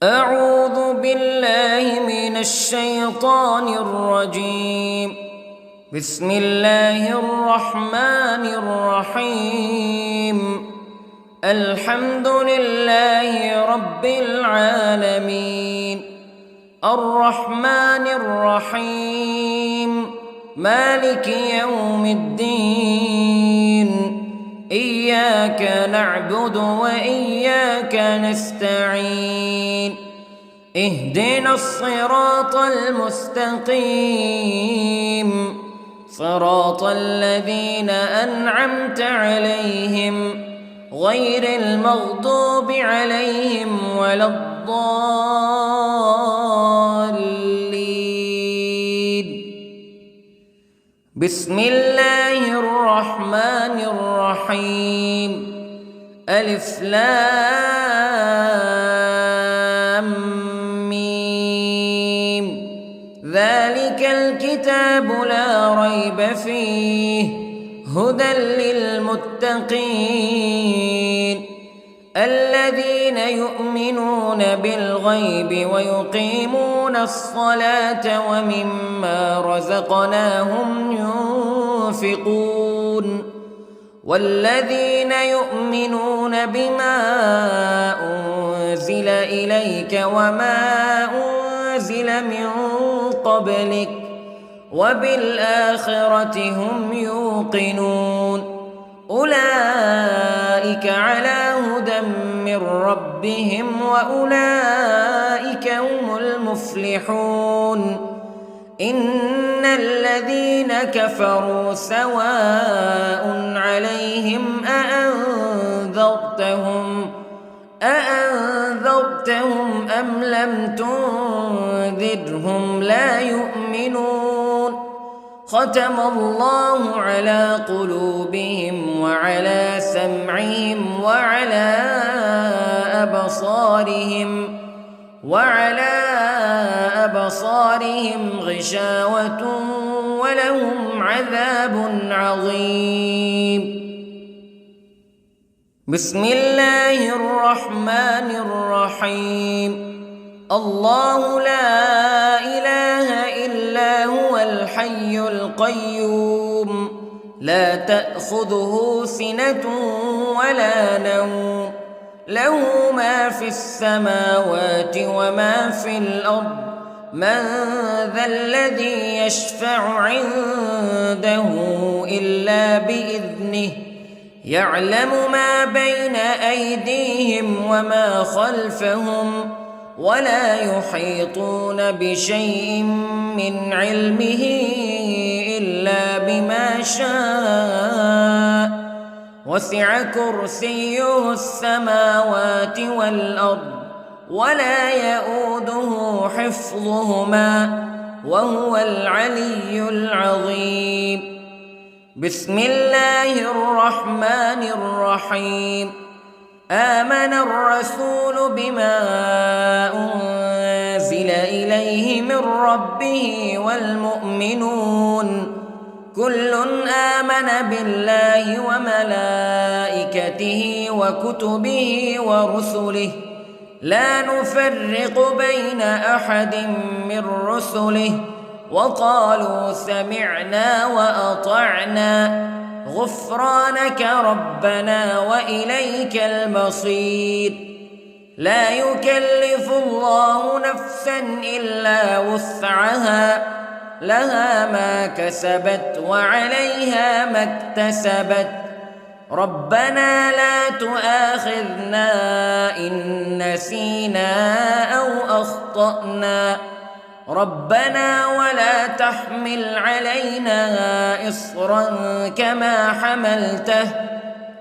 أعوذ بالله من الشيطان الرجيم. بسم الله الرحمن الرحيم. الحمد لله رب العالمين، الرحمن الرحيم، مالك يوم الدين. إياك نعبد وإياك نستعين. اهدنا الصراط المستقيم، صراط الذين أنعمت عليهم غير المغضوب عليهم ولا الضالين. بسم الله الرحمن الرحيم. ألف لام ميم. ذلك الكتاب لا ريب فيه هدى للمتقين الذين يؤمنون بالغيب ويقيمون الصلاة ومما رزقناهم ينفقون والذين يؤمنون بما أنزل إليك وما أنزل من قبلك وبالآخرة هم يوقنون. أولئك على هدى من ربهم وأولئك هم المفلحون. إن الذين كفروا سواء عليهم أأنذرتهم أم لم تنذرهم لا يؤمنون. ختم الله على قلوبهم وعلى سمعهم وعلى أبصارهم غشاوة ولهم عذاب عظيم. بسم الله الرحمن الرحيم. الله لا إله إلا هو الحي القيوم لا تأخذه سنة ولا نوم له ما في السماوات وما في الأرض. من ذا الذي يشفع عنده إلا بإذنه يعلم ما بين أيديهم وما خلفهم ولا يحيطون بشيء من علمه إلا بما شاء. وسع كرسيه السماوات والأرض ولا يؤوده حفظهما وهو العلي العظيم. بسم الله الرحمن الرحيم. آمن الرسول بما أنزل إليه من ربه والمؤمنون كل آمن بالله وملائكته وكتبه ورسله لا نفرق بين أحد من رسله وقالوا سمعنا وأطعنا غفرانك ربنا وإليك المصير. لا يكلف الله نفسا إلا وسعها لها ما كسبت وعليها ما اكتسبت. ربنا لا تؤاخذنا إن نسينا أو أخطأنا ربنا ولا تحمل علينا إصرا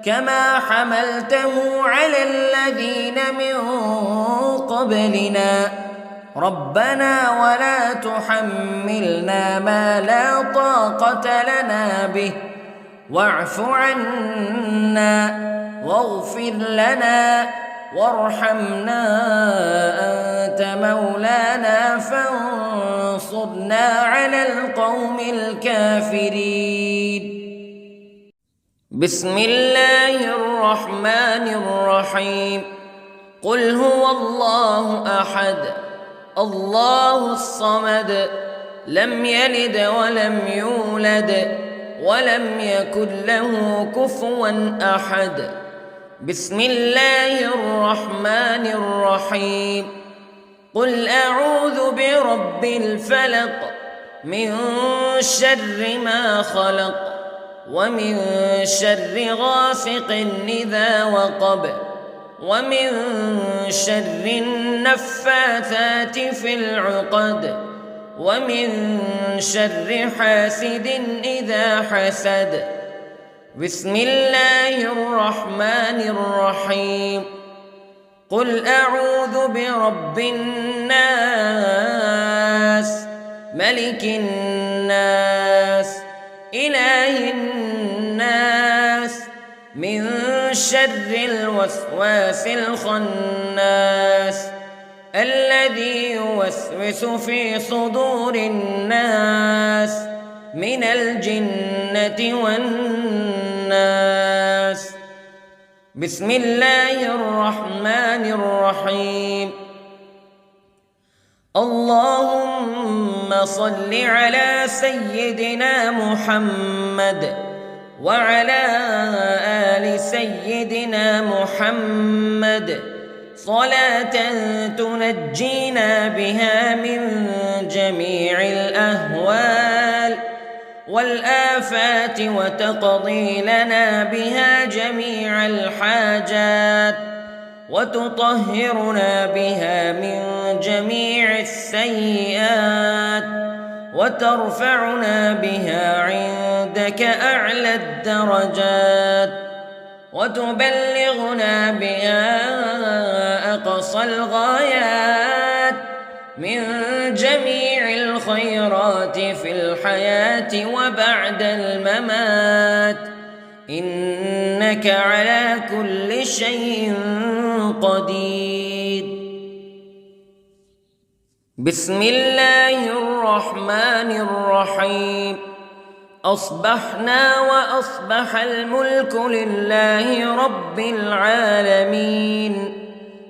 كما حملته على الذين من قبلنا ربنا ولا تحملنا ما لا طاقة لنا به واعف عنا واغفر لنا وارحمنا أنت مولانا فانصرنا على القوم الكافرين. بسم الله الرحمن الرحيم. قل هو الله أحد الله الصمد لم يلد ولم يولد ولم يكن له كفوا أحد. بسم الله الرحمن الرحيم. قل أعوذ برب الفلق من شر ما خلق ومن شر غاسق إذا وقب ومن شر النفاثات في العقد ومن شر حاسد إذا حسد. بسم الله الرحمن الرحيم. قل أعوذ برب الناس ملك الناس إله الناس من شر الوسواس الخناس الذي يوسوس في صدور الناس من الجنة والناس. بسم الله الرحمن الرحيم. اللهم صل على سيدنا محمد وعلى آل سيدنا محمد صلاة تنجينا بها من جميع الأهوال والآفات وتقضي لنا بها جميع الحاجات وتطهرنا بها من جميع السيئات وترفعنا بها عندك أعلى الدرجات وتبلغنا بها أقصى الغايات من جميع الخيرات في الحياة وبعد الممات إنك على كل شيء قدير. بسم الله الرحمن الرحيم. أصبحنا وأصبح الملك لله رب العالمين.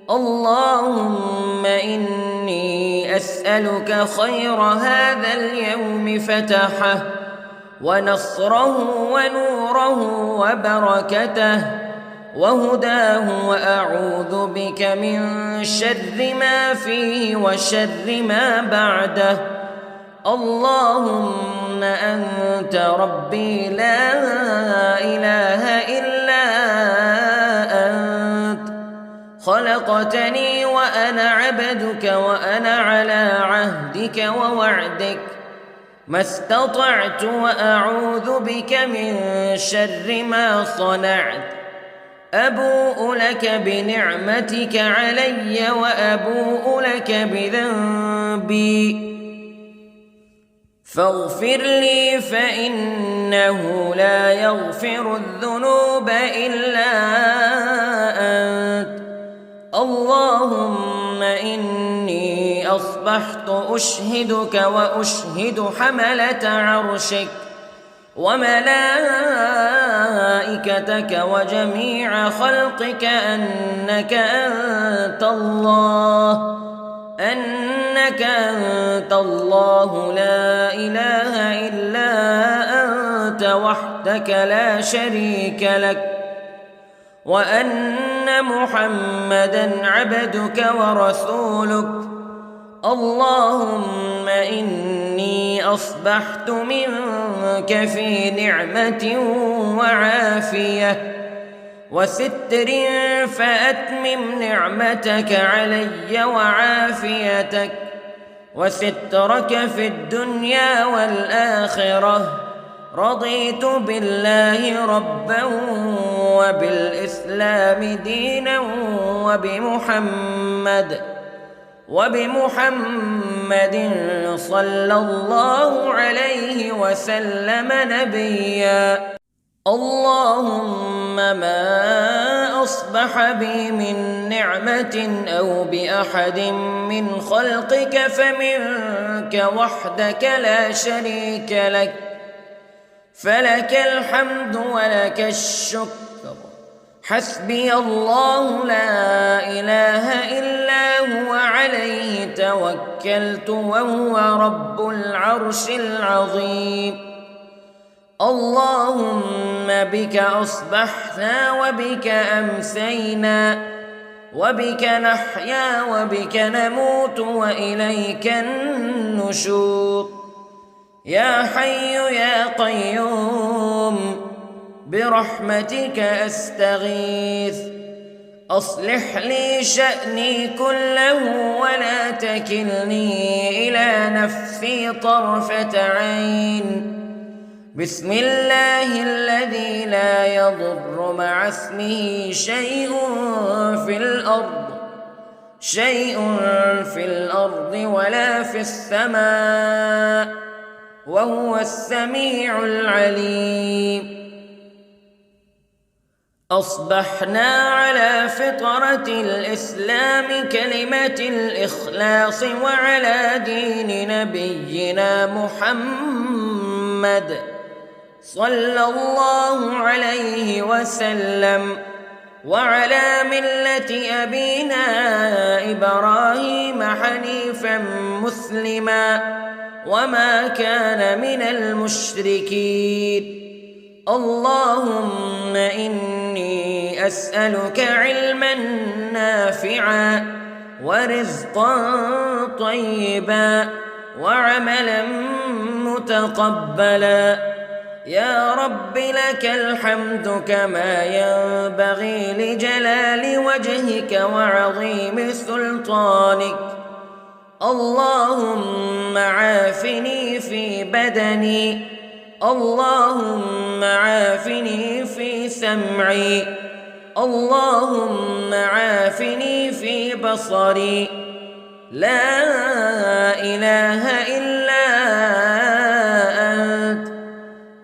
اللهم إني أسألك خير هذا اليوم فتحه ونصره ونوره وبركته وهداه وأعوذ بك من شر ما فيه وشر ما بعده. اللهم أنت ربي لا إله إلا أنت خلقتني وأنا عبدك وأنا على عهدك ووعدك ما استطعت وأعوذ بك من شر ما صنعت. أبوء لك بنعمتك علي وأبوء لك بذنبي فاغفر لي فإنه لا يغفر الذنوب إلا أنت. اللهم إني أصبحت أشهدك وأشهد حملة عرشك وملائكتك وجميع خلقك أنك أنت الله لا إله إلا أنت وحدك لا شريك لك وأن محمدًا عبدك ورسولك. اللهم إني أصبحت منك في نعمة وعافية وستر فأتمم نعمتك علي وعافيتك وسترك في الدنيا والآخرة. رضيت بالله ربا وبالإسلام دينا وبمحمد صلى الله عليه وسلم نبيا. اللهم ما أصبح بي من نعمة أو بأحد من خلقك فمنك وحدك لا شريك لك فلك الحمد ولك الشكر حسبي الله لا إله إلا هو عليه توكلت وهو رب العرش العظيم. اللهم بك أصبحنا وبك أمسينا وبك نحيا وبك نموت وإليك النشور. يا حي يا قيوم برحمتك أستغيث، أصلح لي شأني كله ولا تكلني إلى نفسي طرفة عين. بسم الله الذي لا يضر مع اسمه شيء في الأرض ولا في السماء وهو السميع العليم. أصبحنا على فطرة الإسلام كلمة الإخلاص وعلى دين نبينا محمد صلى الله عليه وسلم وعلى ملة أبينا إبراهيم حنيفا مسلما وما كان من المشركين. اللهم إني أسألك علما نافعا ورزقا طيبا وعملا متقبلا. يا رب لك الحمد كما ينبغي لجلال وجهك وعظيم سلطانك. اللهم عافني في بدني، اللهم عافني في سمعي، اللهم عافني في بصري. لا إله إلا أنت.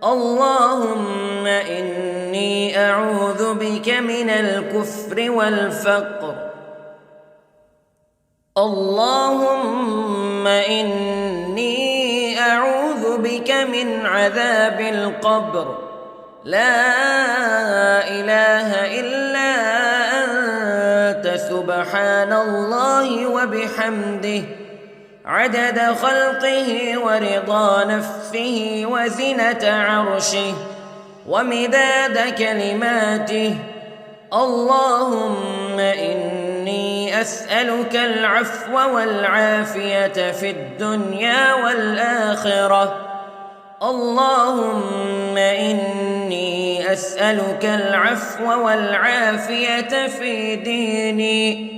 اللهم إني أعوذ بك من الكفر والفقر. اللهم إني أعوذ بك من عذاب القبر. لا إله إلا أنت سبحان الله وبحمده عدد خلقه ورضا نفسه وزنة عرشه ومداد كلماته. اللهم إني أسألك العفو والعافية في الدنيا والآخرة. اللهم إني أسألك العفو والعافية في ديني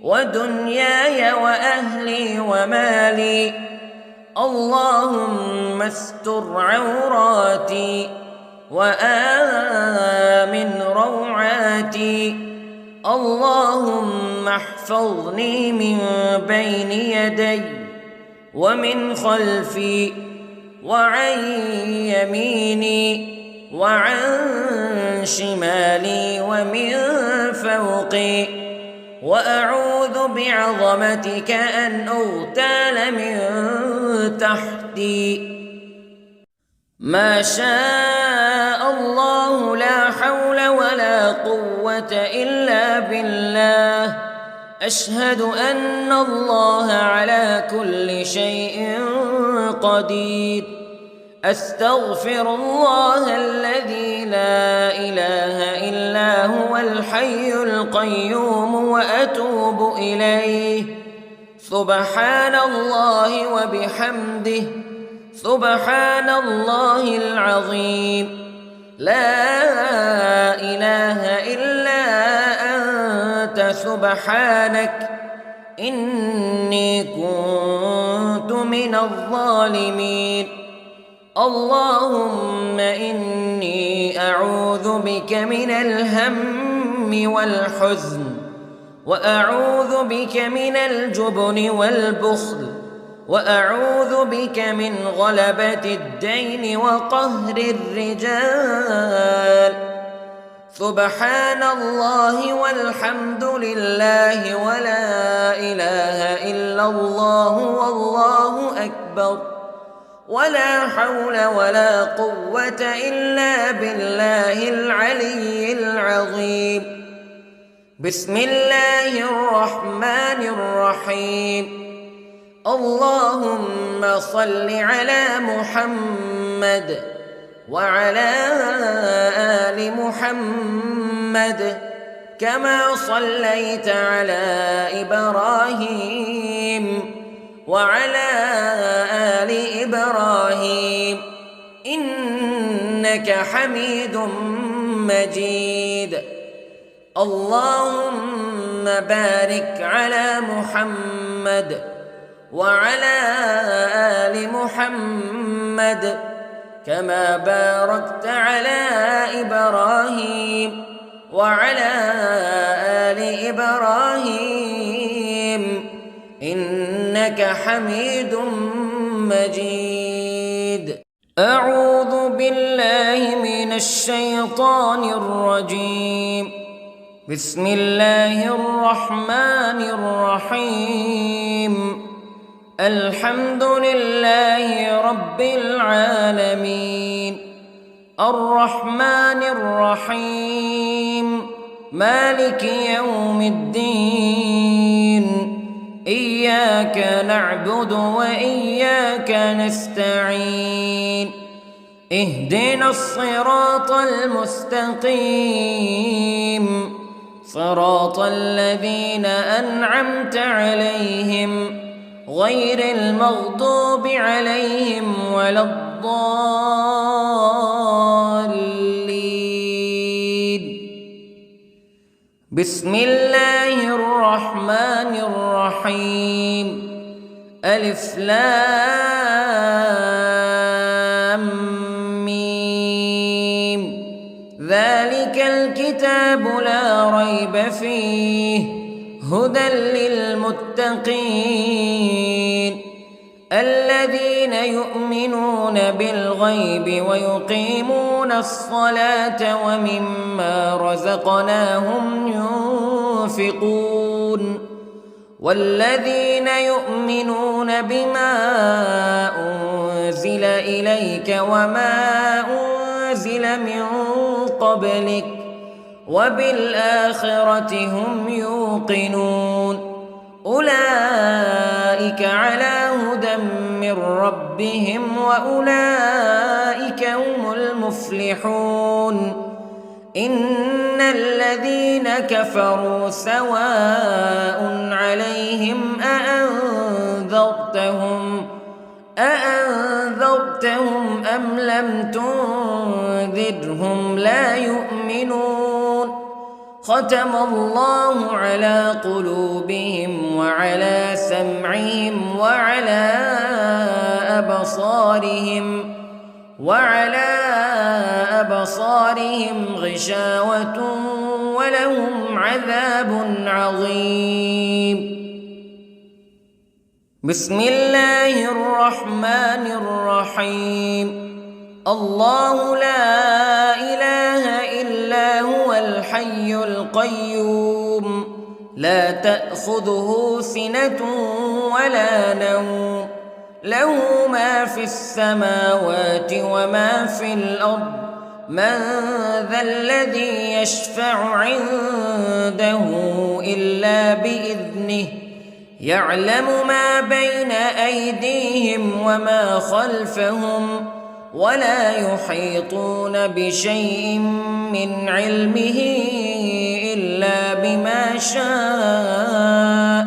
ودنياي وأهلي ومالي. اللهم استر عوراتي وآمن روعاتي. اللهم احفظني من بين يدي ومن خلفي وعن يميني وعن شمالي ومن فوقي، وأعوذ بعظمتك أن أغتال من تحتي. ما شاء الله لا حول ولا قوة إلا بالله. أشهد أن الله على كل شيء قدير. أستغفر الله الذي لا إله إلا هو الحي القيوم وأتوب إليه. سبحان الله وبحمده سبحان الله العظيم. لا إله إلا أنت سبحانك إني كنت من الظالمين. اللهم إني أعوذ بك من الهم والحزن، وأعوذ بك من الجبن والبخل، وأعوذ بك من غلبة الدين وقهر الرجال. سبحان الله والحمد لله ولا إله إلا الله والله أكبر. ولا حول ولا قوة إلا بالله العلي العظيم. بسم الله الرحمن الرحيم. اللهم صل على محمد وعلى آل محمد كما صليت على إبراهيم وعلى آل إبراهيم إنك حميد مجيد. اللهم بارك على محمد وعلى آل محمد كما باركت على إبراهيم وعلى آل إبراهيم إنك حميد مجيد. أعوذ بالله من الشيطان الرجيم. بسم الله الرحمن الرحيم. الحمد لله رب العالمين الرحمن الرحيم مالك يوم الدين إياك نعبد وإياك نستعين اهدنا الصراط المستقيم صراط الذين أنعمت عليهم غير المغضوب عليهم ولا الضالين. بسم الله الرحمن الرحيم. ألف لام ميم. ذلك الكتاب لا ريب فيه هدى للمتقين الذين يؤمنون بالغيب ويقيمون الصلاة ومما رزقناهم ينفقون والذين يؤمنون بما أنزل إليك وما أنزل من قبلك وبالآخرة هم يوقنون أولئك على هدى من ربهم وأولئك هم المفلحون. إن الذين كفروا سواء عليهم أأنذرتهم أم لم تنذرهم لا يؤمنون. ختم الله على قلوبهم وعلى سمعهم وعلى أبصارهم غشاوة ولهم عذاب عظيم. بسم الله الرحمن الرحيم. الله لا إله إلا هو الحي القيوم لا تأخذه سنة ولا نوم له ما في السماوات وما في الأرض من ذا الذي يشفع عنده إلا بإذنه يعلم ما بين أيديهم وما خلفهم ولا يحيطون بشيء من علمه إلا بما شاء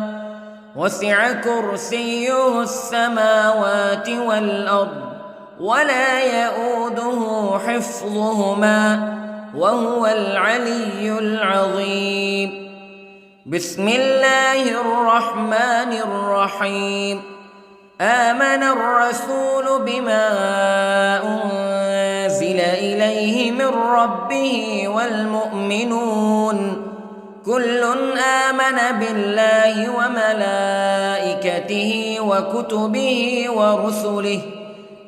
وسع كرسيه السماوات والأرض ولا يؤوده حفظهما وهو العلي العظيم. بسم الله الرحمن الرحيم. آمن الرسول بما أنزل إليه من ربه والمؤمنون كل آمن بالله وملائكته وكتبه ورسله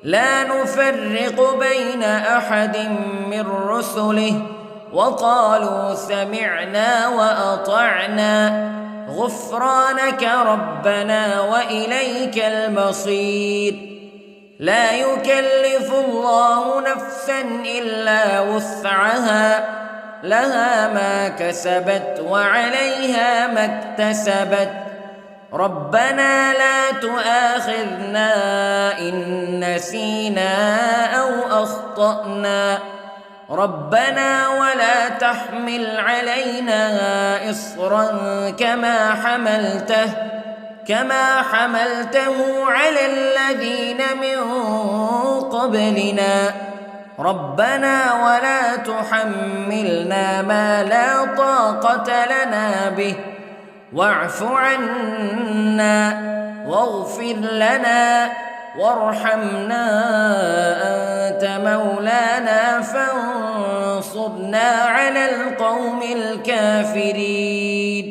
لا نفرق بين أحد من رسله وقالوا سمعنا وأطعنا غفرانك ربنا وإليك المصير. لا يكلف الله نفسا إلا وسعها لها ما كسبت وعليها ما اكتسبت ربنا لا تؤاخذنا إن نسينا أو أخطأنا ربنا ولا تحمل علينا إصرا كما حملته على الذين من قبلنا ربنا ولا تحملنا ما لا طاقة لنا به واعف عنا واغفر لنا وارحمنا أنت مولانا فانصرنا على القوم الكافرين.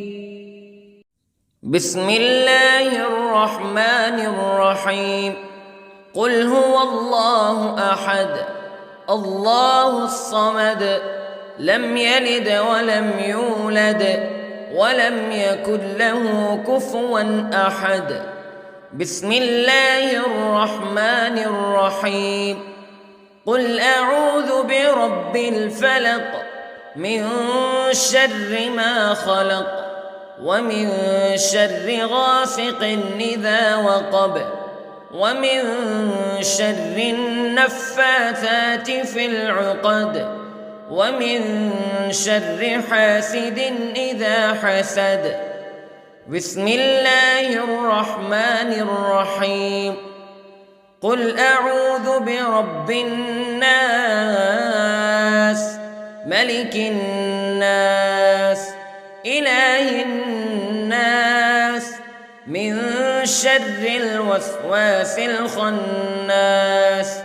بسم الله الرحمن الرحيم. قل هو الله أحد الله الصمد لم يلد ولم يولد ولم يكن له كفوا أحد. بسم الله الرحمن الرحيم. قل أعوذ برب الفلق من شر ما خلق ومن شر غاسق إذا وقب ومن شر النفاثات في العقد ومن شر حاسد إذا حسد. بسم الله الرحمن الرحيم. قل أعوذ برب الناس ملك الناس إله الناس من شر الوسواس الخناس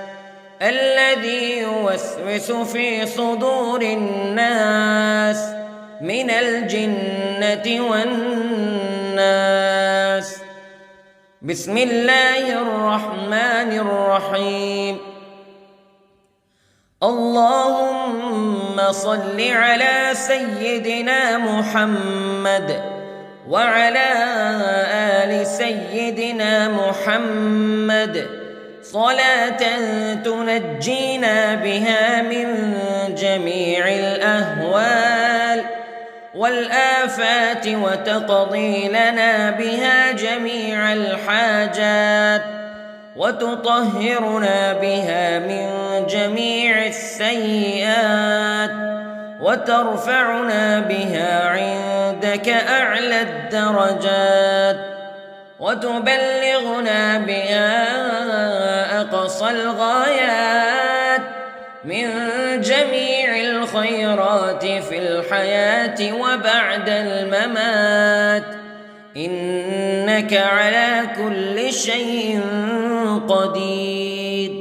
الذي يوسوس في صدور الناس من الجنة والناس. بسم الله الرحمن الرحيم. اللهم صل على سيدنا محمد وعلى آل سيدنا محمد صلاة تنجينا بها من جميع الأهوال والآفات وتقضي لنا بها جميع الحاجات وتطهرنا بها من جميع السيئات وترفعنا بها عندك أعلى الدرجات وتبلغنا بها أقصى الغايات من جميع الخيرات في الحياة وبعد الممات إنك على كل شيء قدير.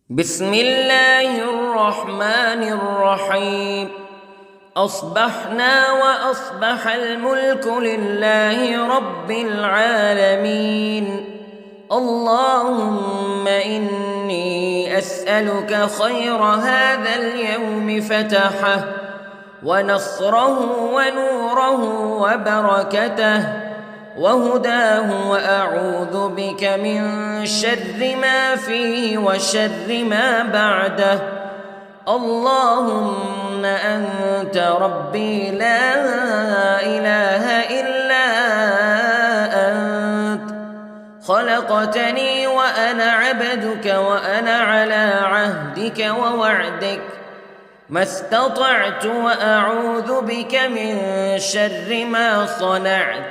بسم الله الرحمن الرحيم. أصبحنا وأصبح الملك لله رب العالمين. اللهم إني أسألك خير هذا اليوم فتحه ونصره ونوره وبركته وهداه وأعوذ بك من شر ما فيه وشر ما بعده. اللهم أنت ربي لا إله إلا أنت خلقتني وأنا عبدك وأنا على عهدك ووعدك ما استطعت وأعوذ بك من شر ما صنعت.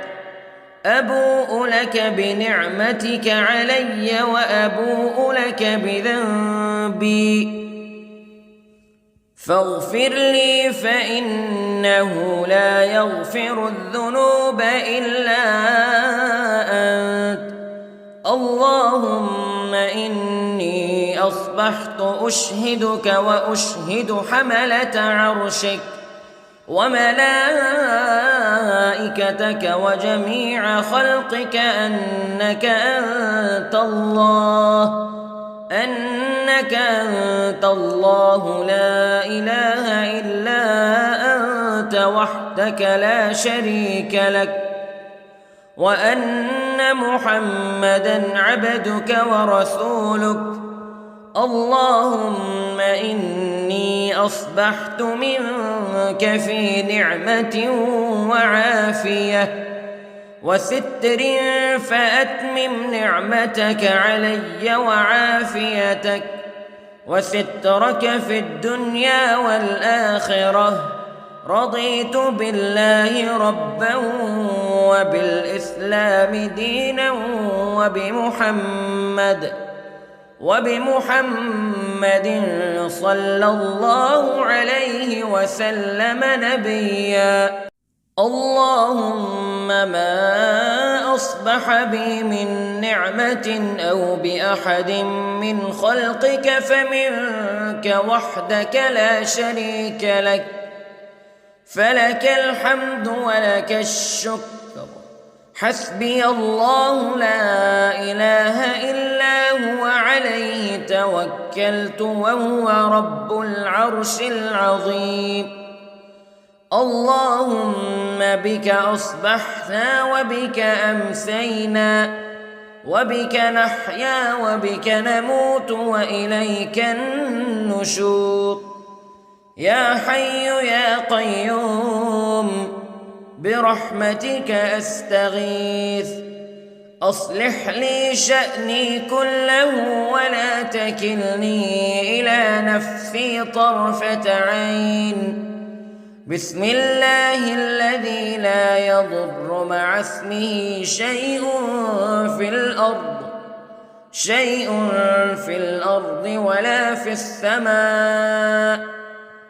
أبوء لك بنعمتك علي وأبوء لك بذنبي فاغفر لي فإنه لا يغفر الذنوب إلا أنت. اللهم إني أصبحت أشهدك وأشهد حملة عرشك وملائكتك وجميع خلقك أنك أنت الله لا إله إلا أنت وحدك لا شريك لك وأن أن محمدًا عبدك ورسولك. اللهم إني أصبحت منك في نعمة وعافية وستر، فأتمم نعمتك علي وعافيتك وسترك في الدنيا والآخرة. رضيت بالله ربًا وبالإسلام دينًا وبمحمد صلى الله عليه وسلم نبيًا. اللهم ما أصبح بي من نعمة أو بأحد من خلقك فمنك وحدك لا شريك لك، فلك الحمد ولك الشكر. حسبي الله لا إله إلا هو عليه توكلت وهو رب العرش العظيم. اللهم بك أصبحنا وبك أمسينا وبك نحيا وبك نموت وإليك النشور. يا حي يا قيوم برحمتك أستغيث، أصلح لي شأني كله ولا تكلني إلى نفسي طرفة عين. بسم الله الذي لا يضر مع اسمه شيء في الأرض ولا في السماء،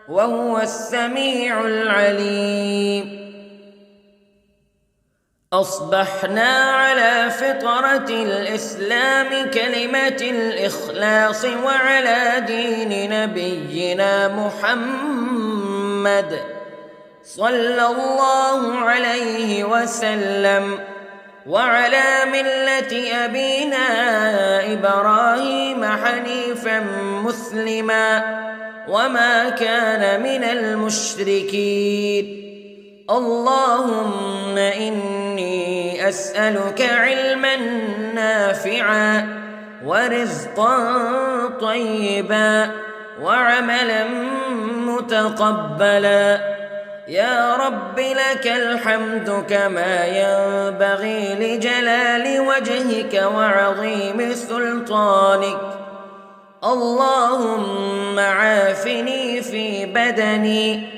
وهو السميع العليم. أصبحنا على فطرة الإسلام كلمة الإخلاص وعلى دين نبينا محمد صلى الله عليه وسلم، وعلى ملة أبينا إبراهيم حنيفا مسلما وما كان من المشركين. اللهم إني أسألك علما نافعا ورزقا طيبا وعملا متقبلا. يا رب لك الحمد كما ينبغي لجلال وجهك وعظيم سلطانك. اللهم عافني في بدني،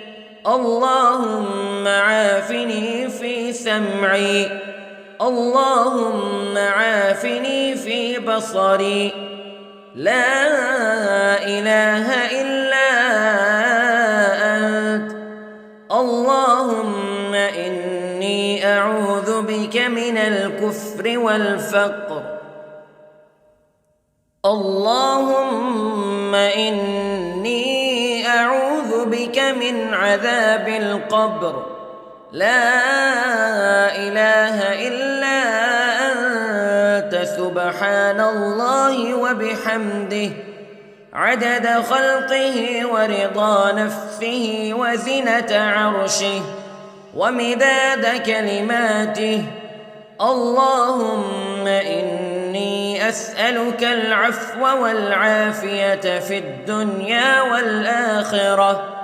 اللهم عافني في سمعي، اللهم عافني في بصري. لا إله إلا أنت. اللهم إني أعوذ بك من الكفر والفقر. اللهم إني أعوذ بك من عذاب القبر. لا إله إلا أنت سبحان الله وبحمده عدد خلقه ورضا نفسه وزنة عرشه ومداد كلماته. اللهم إني أسألك العفو والعافية في الدنيا والآخرة.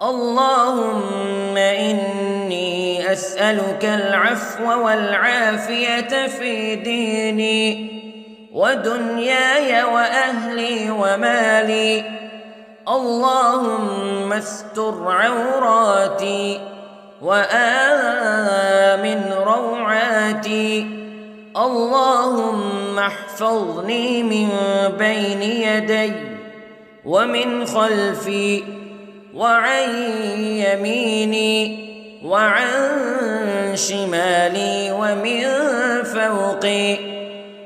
اللهم إني أسألك العفو والعافية في ديني ودنياي وأهلي ومالي. اللهم استر عوراتي وآمن روعاتي. اللهم احفظني من بين يدي ومن خلفي وعن يميني وعن شمالي ومن فوقي،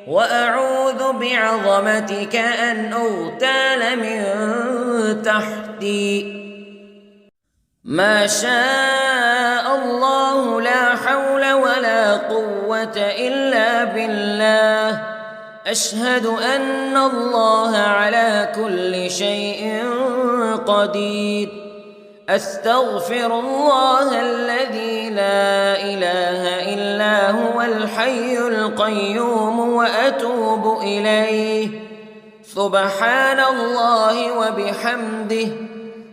وأعوذ بعظمتك أن أغتال من تحتي. ما شاء الله لا حول ولا قوة إلا بالله. أشهد أن الله على كل شيء قدير. أستغفر الله الذي لا إله إلا هو الحي القيوم وأتوب إليه. سبحان الله وبحمده،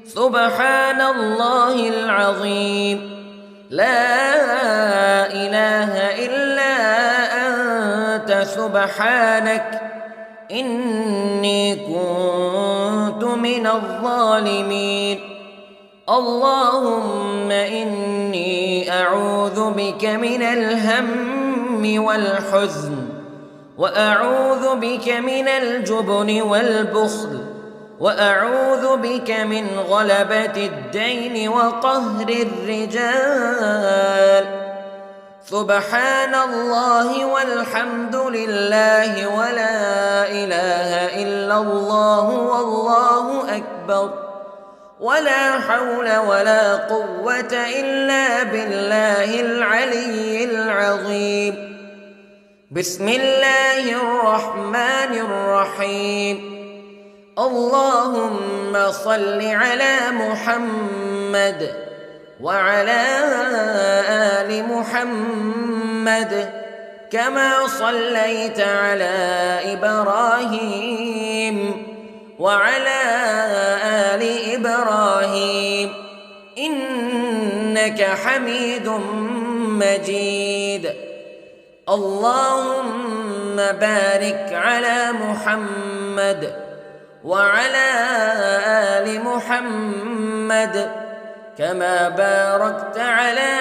سبحان الله العظيم. لا إله إلا أنت سبحانك إني كنت من الظالمين. اللهم إني أعوذ بك من الهم والحزن، وأعوذ بك من الجبن والبخل، وأعوذ بك من غلبة الدين وقهر الرجال. سبحان الله والحمد لله ولا إله إلا الله والله أكبر، ولا حول ولا قوة إلا بالله العلي العظيم. بسم الله الرحمن الرحيم. اللهم صل على محمد وعلى آل محمد كما صليت على إبراهيم وعلى آل إبراهيم إنك حميد مجيد. اللهم بارك على محمد وعلى آل محمد كما باركت على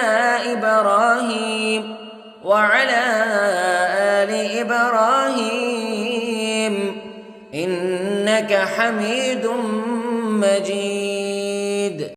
إبراهيم وعلى آل إبراهيم إنك حميد مجيد.